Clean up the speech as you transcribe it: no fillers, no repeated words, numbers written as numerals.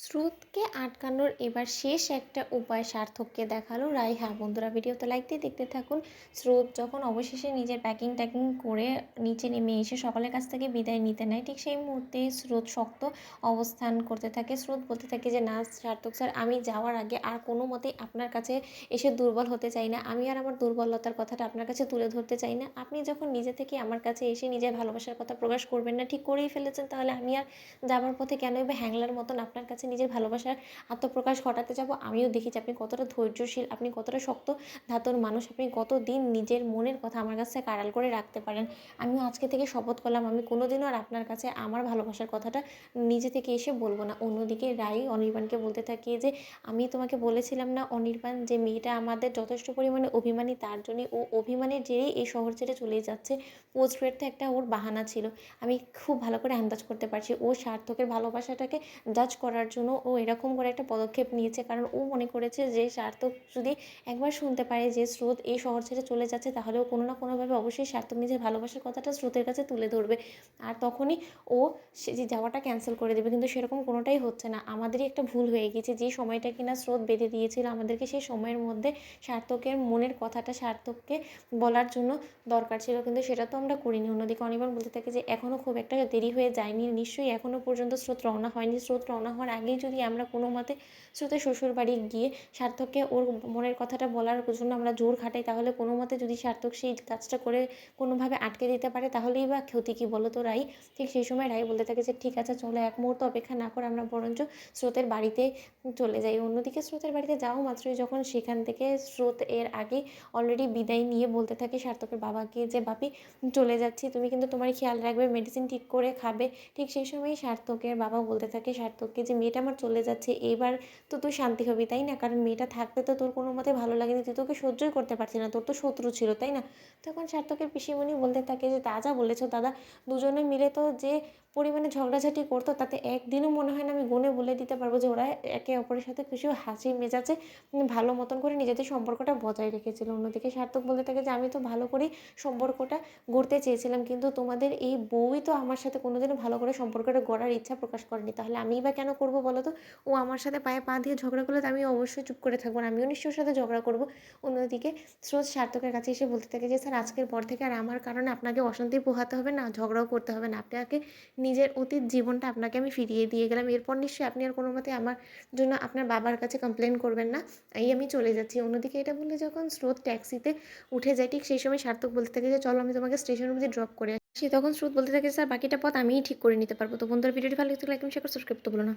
স্রোতকে আটকানোর এবার শেষ একটা উপায় সার্থককে দেখালো রাই। হ্যাঁ বন্ধুরা, ভিডিওতে লাইক দিয়ে দেখতে থাকুন। স্রোত যখন অবশেষে নিজের প্যাকিং ট্যাকিং করে নিচে নেমে এসে সকলের কাছ থেকে বিদায় নিতে নেয়, ঠিক সেই মুহূর্তে স্রোত শক্ত অবস্থান করতে থাকে। স্রোত বলতে থাকে যে না সার্থক স্যার, আমি যাওয়ার আগে আর কোনো মতেই আপনার কাছে এসে দুর্বল হতে চাই না। আমি আর আমার দুর্বলতার কথাটা আপনার কাছে তুলে ধরতে চাই না। আপনি যখন নিজে থেকে আমার কাছে এসে নিজের ভালোবাসার কথা প্রকাশ করবেন না, ঠিক করেই ফেলেছেন, তাহলে আমি আর যাবার পথে কেনই বা হ্যাংলার মতন আপনার কাছে নিজের ভালোবাসার আত্মপ্রকাশ ঘটাতে যাব। আমিও দেখেছি আপনি কতটা ধৈর্যশীল, আপনি কতটা শক্ত ধাতুর মানুষ, আপনি কতদিন নিজের মনের কথা আমার কাছে আড়াল করে রাখতে পারেন। আমিও আজকে থেকে শপথ করলাম আমি কোনোদিনও আর আপনার কাছে আমার ভালোবাসার কথাটা নিজে থেকে এসে বলবো না। অন্যদিকে রাই অনির্বাণকে বলতে থাকে যে আমি তোমাকে বলেছিলাম না অনির্বাণ, যে মেয়েটা আমাদের যথেষ্ট পরিমাণে অভিমানী, তার জন্যই ও অভিমানের জেরেই এই শহর ছেড়ে চলেই যাচ্ছে। পোস্ট গ্রেড তো একটা ওর বাহানা ছিল। আমি খুব ভালো করে আন্দাজ করতে পারছি ও সার্থকের ভালোবাসাটাকে জাজ করার জন্য ও এরকম করে একটা পদক্ষেপ নিয়েছে, কারণ ও মনে করেছে যে সার্থক যদি একবার শুনতে পারে যে স্রোত এই শহর ছেড়ে চলে যাচ্ছে, তাহলে ও কোনো না কোনোভাবে অবশ্যই সার্থক নিজের ভালোবাসার কথাটা স্রোতের কাছে তুলে ধরবে, আর তখনই ও সে যে যাওয়াটা ক্যান্সেল করে দেবে। কিন্তু সেরকম কোনোটাই হচ্ছে না। আমাদেরই একটা ভুল হয়ে গেছে, যে সময়টা কিনা স্রোত বেঁধে দিয়েছিল আমাদেরকে, সেই সময়ের মধ্যে সার্থকের মনের কথাটা সার্থককে বলার জন্য দরকার ছিল, কিন্তু সেটা তো আমরা করিনি। অন্যদিকে অনির্বাণ বলতে থাকে যে এখনও খুব একটা দেরি হয়ে যায়নি, নিশ্চয়ই এখনও পর্যন্ত স্রোত রওনা হয়নি। স্রোত রওনা হওয়ার আগেই যদি আমরা কোনো মতে স্রোতের শ্বশুর বাড়ি গিয়ে সার্থককে ওর মনের কথাটা বলার জন্য আমরা জোর খাটাই, তাহলে কোনো মতে যদি সার্থক সেই কাজটা করে কোনোভাবে আটকে দিতে পারে, তাহলেই বা ক্ষতি কী বলো তো রাই। ঠিক সেই সময় রাই বলতে থাকে যে ঠিক আছে চলো, এক মুহূর্ত অপেক্ষা না করে আমরা বরঞ্চ স্রোতের বাড়িতে চলে যাই। অন্যদিকে স্রোতের বাড়িতে যাওয়া মাত্রই যখন সেখান থেকে স্রোত এর আগে অলরেডি বিদায় নিয়ে বলতে থাকে সার্থকের বাবাকে যে বাপি চলে যাচ্ছি, তুমি কিন্তু তোমার খেয়াল রাখবে, মেডিসিন ঠিক করে খাবে। ঠিক সেই সময়ই সার্থকের বাবা বলতে থাকে সার্থককে যে মেয়েটা আমার চলে যাচ্ছে, এবার তো তুই শান্তি হবি তাই না, কারণ মেয়েটা থাকতে তো তোর কোনো মতে ভালো লাগেনি, তুই তোকে সহ্যই করতে পারছি না, তোর তো শত্রু ছিল তাই না। তখন সার্থকের পিসিমণি বলতে থাকে যে তা যা বলেছো দাদা, দুজনে মিলে তো যে পরিমাণে ঝগড়াঝাটি করতো, তাতে একদিনও মনে হয় না আমি গুণে বলে দিতে পারবো যে ওরা একে অপরের সাথে খুশি হাসি মেজাজে ভালো মতন করে নিজেদের সম্পর্কটা বজায় রেখেছিল। অন্যদিকে সার্থক বলতে থাকে যে আমি তো ভালো করেই সম্পর্কটা গড়তে চেয়েছিলাম, কিন্তু তোমাদের এই বউই তো আমার সাথে কোনোদিনও ভালো করে সম্পর্কটা গড়ার ইচ্ছা প্রকাশ করেনি, তাহলে আমিই বা কেন করবো বলো তো। ও আমার সাথে পায়ে পা দিয়ে ঝগড়া করলে তো আমি অবশ্যই চুপ করে থাকবো না, আমিও নিশ্চয়ই ওর সাথে ঝগড়া করবো। অন্যদিকে স্রোত সার্থকের কাছে এসে বলতে থাকে যে স্যার, আজকের পর থেকে আর আমার কারণে আপনাকে অশান্তি পোহাতে হবে না, ঝগড়াও করতে হবে না, আপনাকে নিজের অতীত জীবনটা আপনাকে আমি ফিরিয়ে দিয়ে গেলাম, এরপর নিশ্চয়ই আপনি আর কোনো মতে আমার জন্য আপনার বাবার কাছে কমপ্লেন করবেন না, এই আমি চলে যাচ্ছি। অন্যদিকে এটা বলে যখন স্রোত ট্যাক্সিতে উঠে যায়, ঠিক সেই সময় সার্থক বলতে থাকে যে চলো আমি তোমাকে স্টেশন অবধি ড্রপ করে আসি। তখন স্রোত বলতে থাকে স্যার বাকিটা পথ আমিই ঠিক করে নিতে পারবো। তো বন্ধুরা, ভিডিওটি ভালো লাগলে লাইক এবং শেয়ার করে সাবস্ক্রাইব করতে ভুলো না।